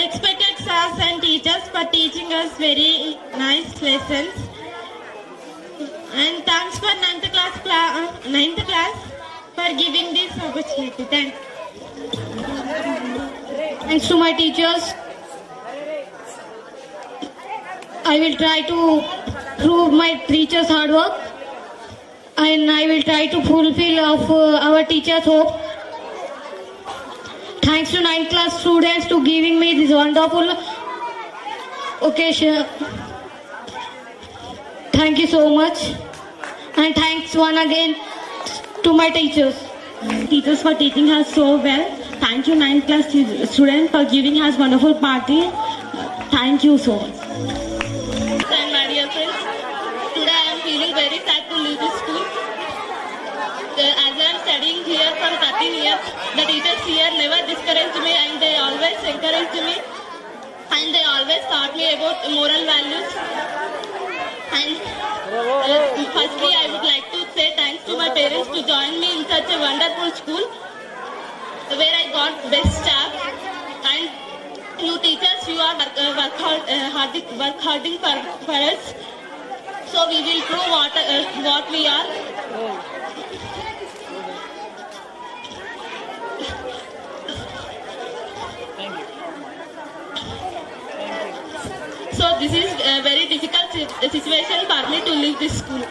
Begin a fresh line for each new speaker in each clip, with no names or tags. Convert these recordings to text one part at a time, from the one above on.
Respected sirs and teachers for teaching us very nice lessons. And thanks for ninth class for giving this opportunity. Thanks.
Thanks to my teachers. I will try to prove my teachers' hard work, and I will try to fulfill of our teachers' hope. Thanks to 9th class students to giving me this wonderful occasion. Thank you so much, and thanks one again to my teachers.
Teachers for teaching us so well. Thank you 9th class students for giving us wonderful party. Thank you so much. And my dear friends, today I am feeling very sad to leave this school. As I am studying here for 13 years, the teachers here never discouraged me and they always encouraged me and they always taught me about moral values. And firstly, I would like to say thanks to my parents to join me in such a wonderful school where I got best staff. And you teachers, you are work harding for us. So we will prove what we are. So this is a very difficult situation for me to leave this school.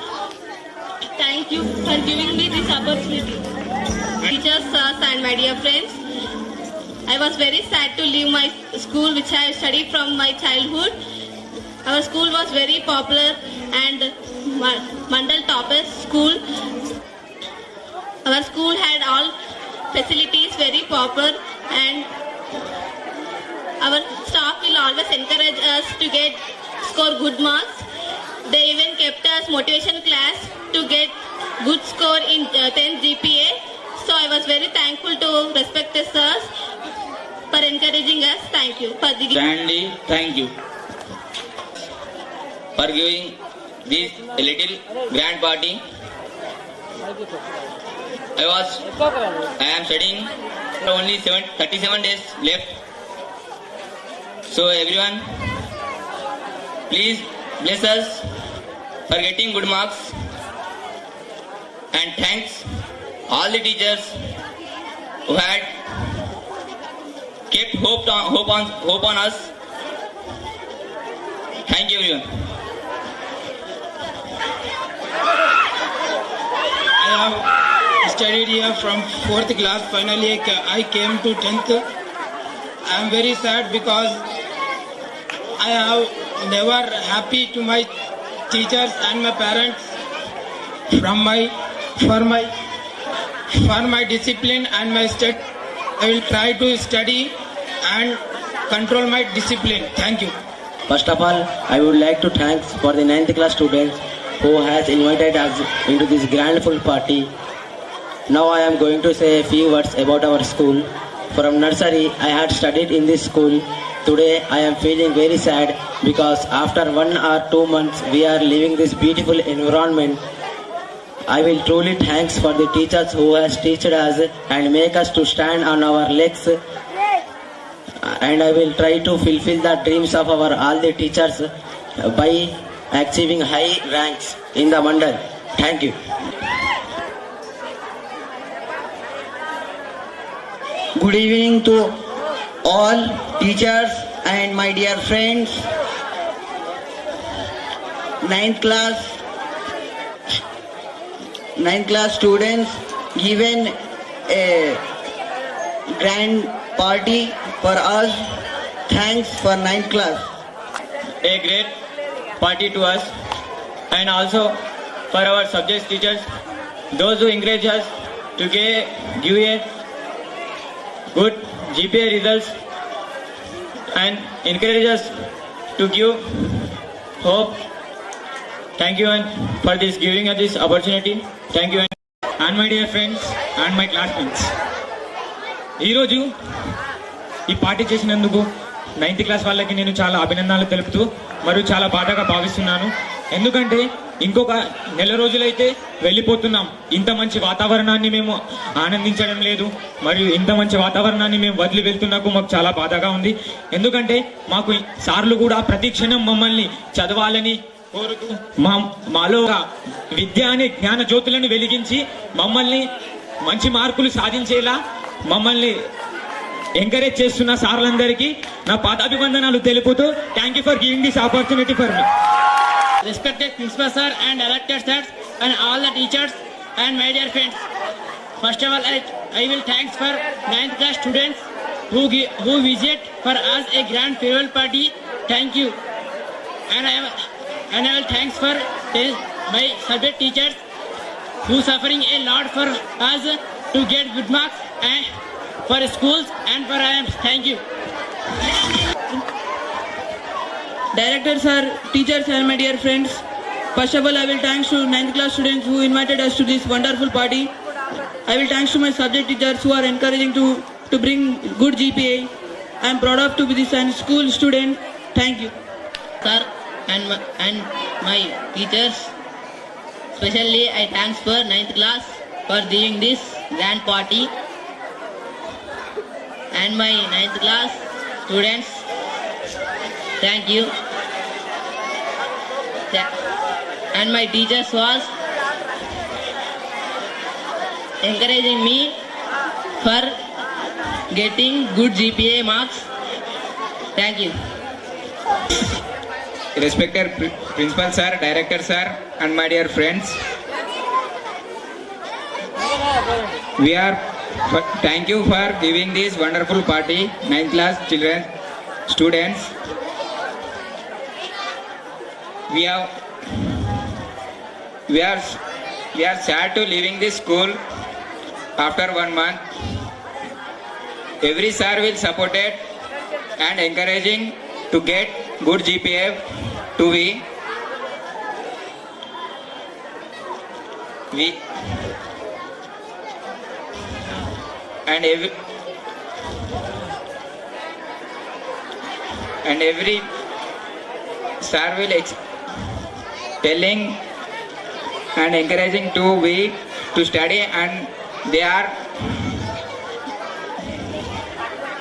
Thank you for giving me this opportunity. Teachers, sirs and my dear friends, I was very sad to leave my school which I studied from my childhood. Our school was very popular and Mandal toppers school. Our school had all facilities very popular and our staff will always encourage us to score good marks. They even kept us motivation class to get good score in 10th GPA. So I was very thankful to respected sirs for encouraging us. Thank you.
Sandy, thank you for giving this little grand party. I am studying only 37 days left. So everyone, please bless us for getting good marks. And thanks all the teachers who had kept hope on us. Thank you everyone.
I have studied here from 4th class. Finally, I came to 10th. I am very sad because I have never happy to my teachers and my parents for my discipline and my study. I will try to study and control my discipline. Thank you.
First of all, I would like to thank for the 9th class students who has invited us into this grand full party. Now I am going to say a few words about our school. From nursery, I had studied in this school. Today, I am feeling very sad because after 1 or 2 months, we are leaving this beautiful environment. I will truly thanks for the teachers who has taught us and make us to stand on our legs. And I will try to fulfill the dreams of all the teachers by achieving high ranks in the Mandal. Thank you.
Good evening to all teachers and my dear friends. 9th class students given a grand party for us. Thanks for 9th class.
A great party to us and also for our subject teachers, those who encourage us to give a good GPA results and encourage us to give hope. Thank you for this giving us this opportunity. Thank you and my dear friends and my classmates. ఈరోజు ఈ party చేసినందుకు 9th class వాళ్ళకి నేను చాలా అభినందనలు తెలుపుతూ మరియు చాలా బాధగా భావిస్తున్నాను. ఎందుకంటే ఇంకొక నెల రోజులైతే వెళ్ళిపోతున్నాం. ఇంత మంచి వాతావరణాన్ని మేము ఆనందించడం లేదు, మరియు ఇంత మంచి వాతావరణాన్ని మేము వదిలి వెళ్తున్నకు మాకు చాలా బాధగా ఉంది. ఎందుకంటే మాకు సార్లు కూడా ప్రతి క్షణం మమ్మల్ని చదవాలని కోరుతూ మాలో విద్య అనే జ్ఞాన జ్యోతులను వెలిగించి మమ్మల్ని మంచి మార్కులు సాధించేలా మమ్మల్ని ఎంకరేజ్ చేస్తున్న సార్లందరికీ నా పాదాభివందనాలు తెలుపుతూ thank you for giving this opportunity for me.
Respected Principal Sir and elected sirs and all the teachers and my dear friends. First of all, I will thanks for 9th class students who visit for us a grand farewell party. Thank you. And I will thanks for my subject teachers who suffering a lot for us to get good marks and for schools and for IIMs. Thank you.
Director sir, teachers and my dear friends, first of all I will thanks to 9th class students who invited us to this wonderful party. I will thanks to my subject teachers who are encouraging to bring good GPA. I am proud of to be this school student. Thank you.
Sir and my teachers, especially I thanks for 9th class for giving this grand party, and my 9th class students, thank you. And my teachers was encouraging me for getting good GPA marks. Thank you.
Respected Principal Sir, Director Sir and my dear friends, thank you for giving this wonderful party, 9th class children, students. We are sad to leaving this school after 1 month. Every sir will support it and encouraging to get good GPA to we and every sir will telling and encouraging to we to study, and they are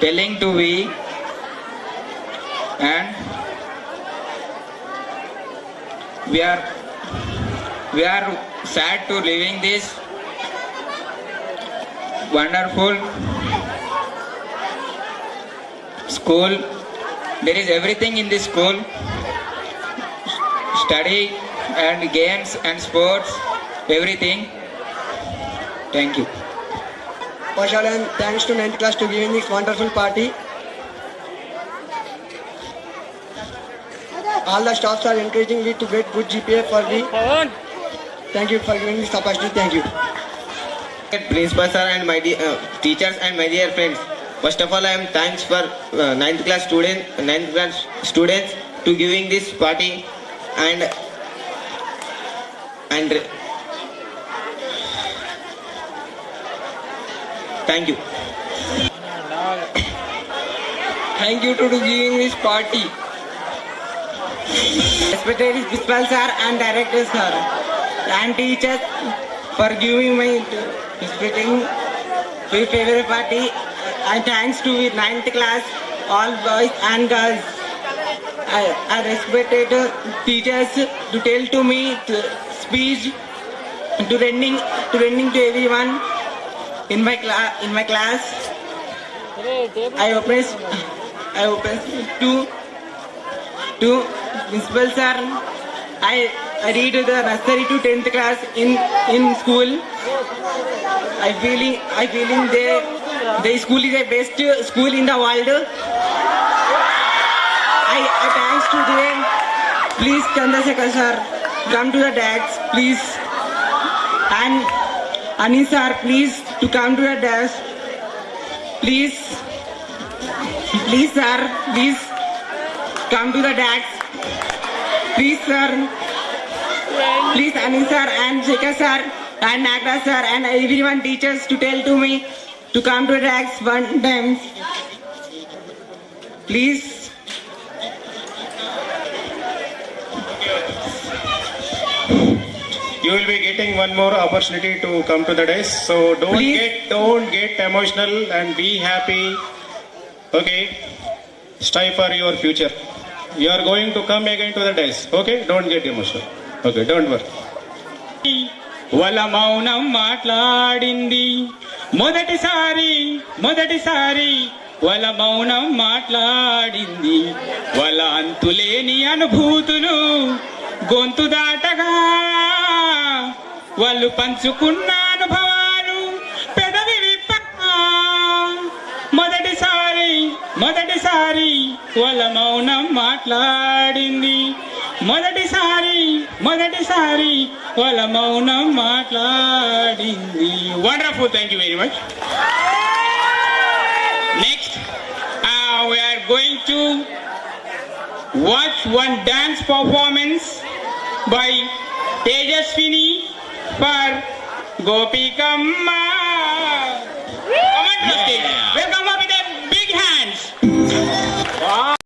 telling to we, and we are sad to leaving this wonderful school. There is everything in this school, study and games and sports, everything. Thank you.
First of all, thanks to 9th class to giving this wonderful party. All the staffs are encouraging me to get good GPA for me. Thank you for giving this opportunity. Thank you.
Principal sir and my teachers and my dear friends. First of all, I am thanks for 9th class students to giving this party and thank you.
Thank you to giving this party.
Respected Principal Sir and Director Sir and teachers for giving my favorite party. And thanks to 9th class, all boys and girls. I respected teachers to tell to me to speech to running to everyone in my class. I open to Principal Sir. I read the nursery to 10th class in school. I feeling the school is the best school in the world. I thanks to them. Please Chandrasekhar sir, come to the desk, please. And Ani sir, please to come to the desk. Please sir, please come to the desk. Please sir. Please Ani sir and Shekhar sir and Nagra sir and everyone teachers to tell to me to come to the desk one time. Please.
you will be getting one more opportunity to come to the dais. So don't get emotional and be happy. Okay, strive for your future. You are going to come again to the dais. Okay, don't get emotional. Okay, don't worry.
వాళ్ళ మౌనం మాట్లాడింది మొదటిసారి వాళ్ళ మౌనం మాట్లాడింది వాళ్ళ అంతులేని అనుభూతులు గొంతు దాటగా వాళ్ళు పంచుకున్న అనుభవాలు పెదవి విప్పగా మొదటిసారి వాళ్ళ మౌనం మాట్లాడింది మొదటిసారి వాళ్ళ మౌనం మాట్లాడింది. Wonderful, thank you very much. Next we are going to watch one dance performance by Tejaswini for Gopikamma. Come on to the stage.